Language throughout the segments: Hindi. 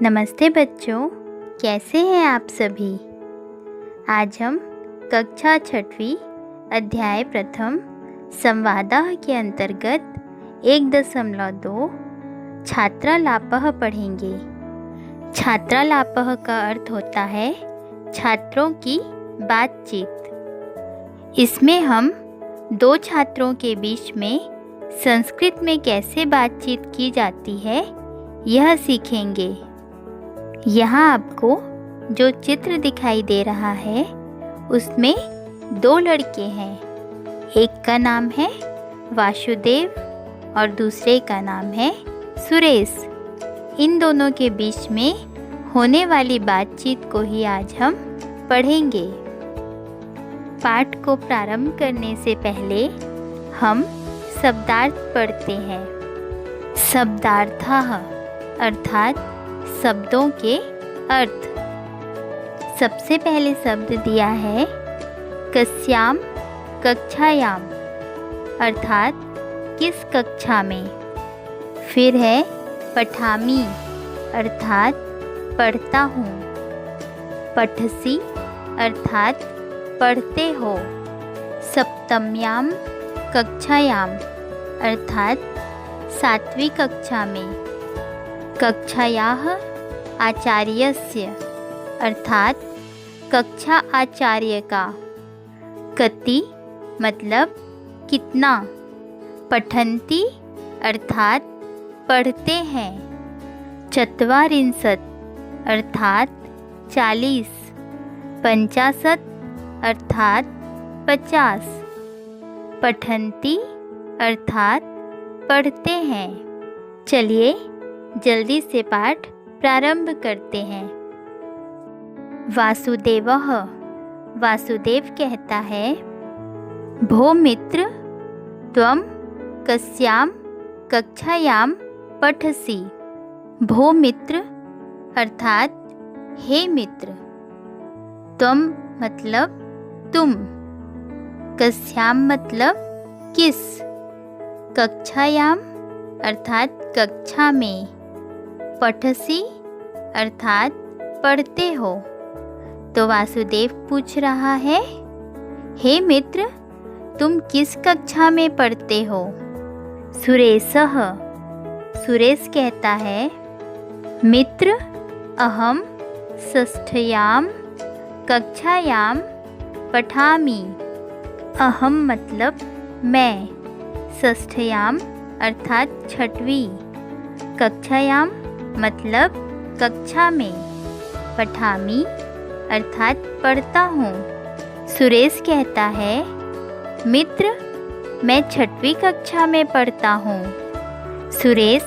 नमस्ते बच्चों, कैसे हैं आप सभी। आज हम कक्षा 6वीं अध्याय प्रथम संवादः के अंतर्गत 1.2 छात्रालापः पढ़ेंगे। छात्रालापः का अर्थ होता है छात्रों की बातचीत। इसमें हम दो छात्रों के बीच में संस्कृत में कैसे बातचीत की जाती है यह सीखेंगे। यहाँ आपको जो चित्र दिखाई दे रहा है उसमें दो लड़के हैं। एक का नाम है वासुदेव और दूसरे का नाम है सुरेश। इन दोनों के बीच में होने वाली बातचीत को ही आज हम पढ़ेंगे। पाठ को प्रारंभ करने से पहले हम शब्दार्थ पढ़ते हैं। शब्दार्थः अर्थात शब्दों के अर्थ। सबसे पहले शब्द दिया है कस्याम कक्षायाम अर्थात किस कक्षा में। फिर है पठामि अर्थात पढ़ता हूँ। पठसि अर्थात पढ़ते हो। सप्तम्याम कक्षायाम अर्थात 7वीं कक्षा में। कक्षायाः आचार्यस्य अर्थात कक्षा आचार्य का। कति मतलब कितना। पठन्ति अर्थात पढ़ते हैं। चत्वारिंशत् अर्थात 40। पंचाशत् अर्थात 50। पठन्ति अर्थात पढ़ते हैं। चलिए जल्दी से पाठ प्रारंभ करते हैं। वासुदेवः वासुदेव कहता है भो मित्र त्वं कस्यां कक्षायां पठसि। भो मित्र अर्थात हे मित्र। त्वं मतलब तुम। कस्यां मतलब किस। कक्षायां अर्थात कक्षा में। पठसि अर्थात पढ़ते हो। तो वासुदेव पूछ रहा है हे मित्र तुम किस कक्षा में पढ़ते हो। सुरेशः सुरेश कहता है मित्र अहम षष्ठयां कक्षायां पठामि। अहम मतलब मैं। षष्ठयां अर्थात 6वीं। कक्षायां मतलब कक्षा में। पठामि अर्थात पढ़ता हूँ। सुरेश कहता है मित्र मैं 6वीं कक्षा में पढ़ता हूँ। सुरेश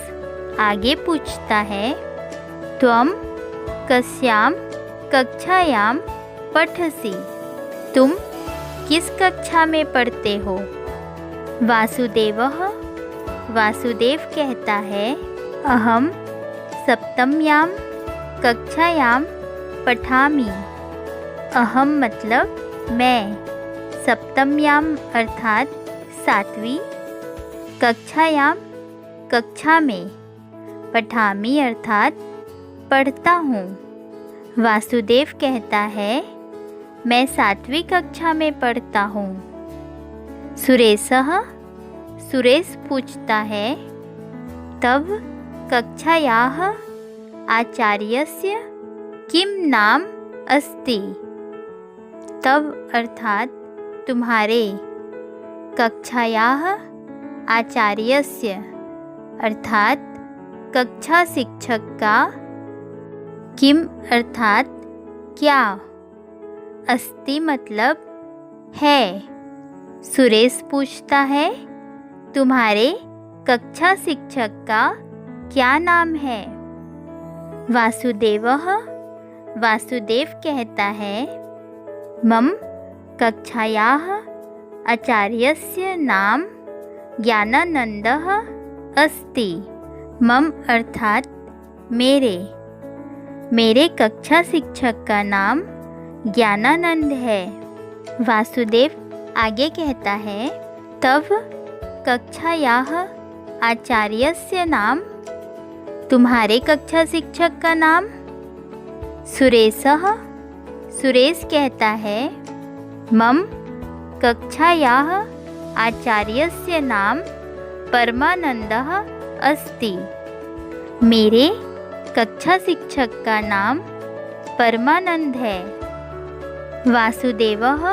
आगे पूछता है त्वं कस्यां कक्षायां पठसि। तुम किस कक्षा में पढ़ते हो। वासुदेवः वासुदेव कहता है अहम सप्तम्यां कक्षायां पठामि। अहम मतलब मैं। सप्तम्यां अर्थात 7वीं। कक्षायां कक्षा में। पठामि अर्थात पढ़ता हूँ। वासुदेव कहता है मैं 7वीं कक्षा में पढ़ता हूँ। सुरेशः सुरेश पूछता है तव कक्षायाः आचार्यस्य किं नाम अस्ति। तव अर्थात तुम्हारे। कक्षायाः आचार्यस्य अर्थात कक्षा शिक्षक का। किम अर्थात क्या। अस्ति मतलब है। सुरेश पूछता है तुम्हारे कक्षा शिक्षक का क्या नाम है। वासुदेवः वासुदेव कहता है मम कक्षायाः आचार्यस्य नाम ज्ञानानन्दः अस्ति। मम अर्थात मेरे कक्षा शिक्षक का नाम ज्ञानानंद है। वासुदेव आगे कहता है तव कक्षायाः आचार्यस्य नाम तुम्हारे कक्षा शिक्षक का नाम? सुरेशः। सुरेश कहता है, मम कक्षायाः आचार्यस्य नाम परमानन्दः अस्ति। मेरे कक्षा शिक्षक का नाम परमानंद है। वासुदेवः।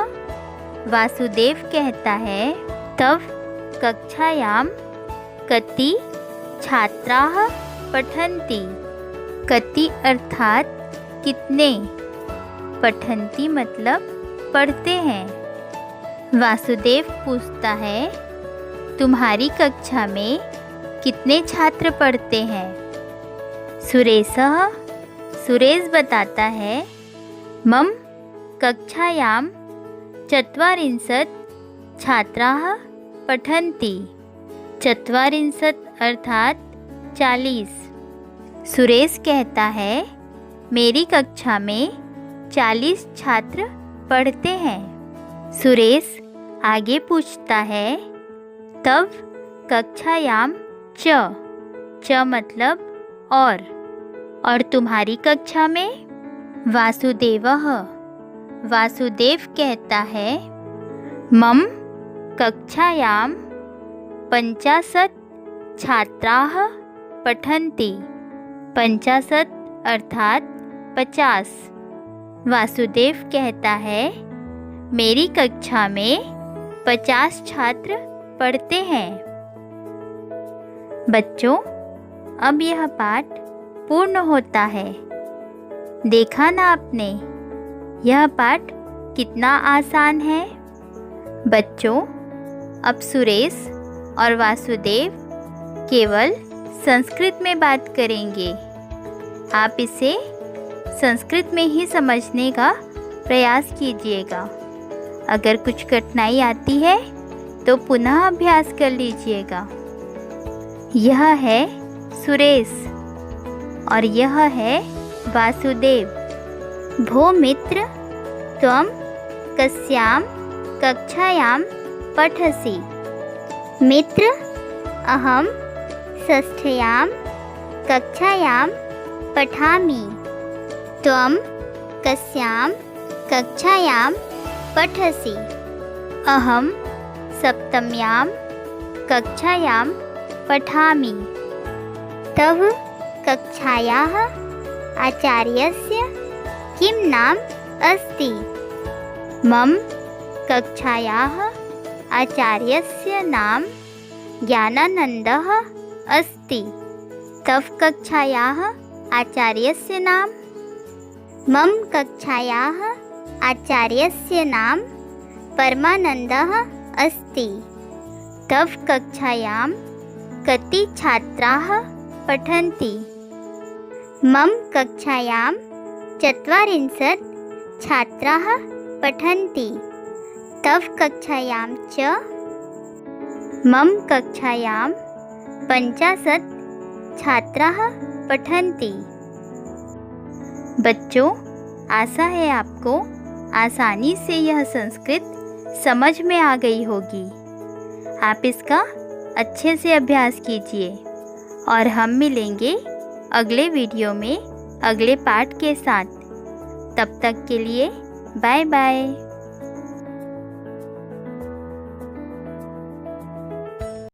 वासुदेव कहता है, तव कक्षायां कति छात्राः पठन्ति। कति अर्थात कितने, पठन्ति मतलब पढ़ते हैं। वासुदेव पूछता है, तुम्हारी कक्षा में कितने छात्र पढ़ते हैं? सुरेशः। सुरेश बताता है, मम कक्षायां 40 छात्राः पठन्ति। 40 अर्थात 40। सुरेश कहता है, मेरी कक्षा में 40 छात्र पढ़ते हैं। सुरेश आगे पूछता है, तब कक्षायां च मतलब और तुम्हारी कक्षा में? वासुदेवः। वासुदेव कहता है, मम कक्षायां 50 छात्राः पठन्ति। 50 अर्थात 50। वासुदेव कहता है, मेरी कक्षा में 50 छात्र पढ़ते हैं। बच्चों, अब यह पाठ पूर्ण होता है। देखा ना आपने, यह पाठ कितना आसान है। बच्चों, अब सुरेश और वासुदेव केवल संस्कृत में बात करेंगे। आप इसे संस्कृत में ही समझने का प्रयास कीजिएगा। अगर कुछ कठिनाई आती है तो पुनः अभ्यास कर लीजिएगा। यह है सुरेश और यह है वासुदेव। भो मित्र, त्वं कस्यां कक्षायां पठसि? मित्र, अहं 6ष्ठ्यां कक्षायां पठामि। त्वं कस्यां कक्षायां पठसि? अहं 7म्यां कक्षायां पठामि। तव कक्षायाः आचार्यस्य किं नाम अस्ति? मम कक्षायाः आचार्यस्य नाम ज्ञानानन्दः अस्ति। तव कक्षायाः आचार्यस्य नाम? मम कक्षायाः आचार्यस्य नाम परमानन्दः अस्ति। तव कक्षायां कति छात्राः पठन्ति? मम कक्षायां 40 छात्राः पठन्ति। तव कक्षायां च? मम कक्षायां 50 छात्राः पठन्ति। बच्चों, आशा है आपको आसानी से यह संस्कृत समझ में आ गई होगी। आप इसका अच्छे से अभ्यास कीजिए और हम मिलेंगे अगले वीडियो में अगले पाठ के साथ। तब तक के लिए बाय बाय।